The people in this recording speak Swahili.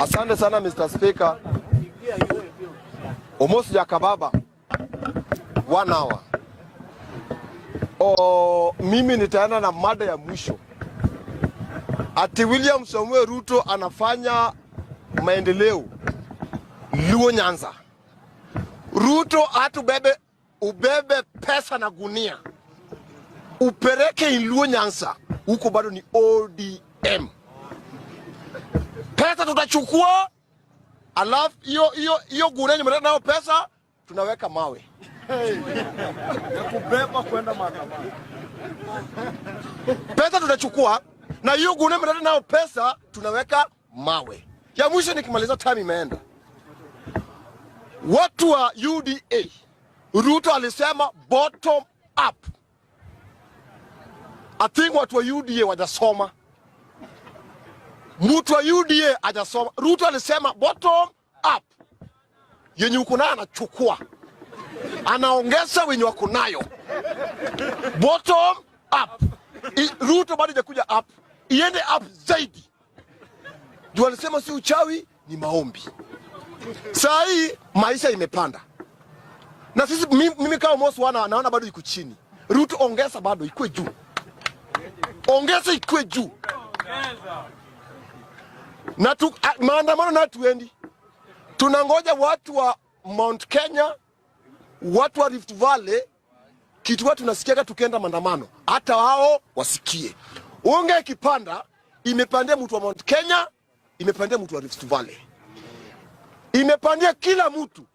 Asante sana Mr. Speaker. Almost Jakababa 1 hour. Mimi nitaenda na mada ya mwisho. Ati William Samuel Ruto anafanya maendeleo Luo Nyanza. Ruto ubebe pesa na gunia upereke Luo Nyanza, huko bado ni ODM. Pesa tutachukua, alafu hiyo gunia nyumbani nao pesa tunaweka mawe. Ya kubeba kwenda mahakamani. Pesa tutachukua na hiyo gunia nyumbani nao pesa tunaweka mawe. Ya mwisho nikimaliza time imeenda. Watu wa UDA, Ruto alisema bottom up. I think watu wa UDA wajasoma. Mtu wa UDA hajasoma. Ruto alisema bottom up. Yenye uko nayo anachukua, anaongeza wenye wako nayo. Bottom up. Ruto bado hajakuja up, iende up zaidi. Ndio alisema si uchawi, ni maombi. Saa hii maisha imepanda. Na sisi mimi kama Mosi naona bado iko chini. Ruto ongeza bado ikuwe juu. Ongeza ikuwe juu. Na maandamano na tuendi. Tunangoja watu wa Mount Kenya, watu wa Rift Valley, kitu watu tunasikia tukienda maandamano. Hata wao wasikie. Unge ikipanda, imepandia mtu wa Mount Kenya, imepandia mtu wa Rift Valley. Imepandia kila mtu.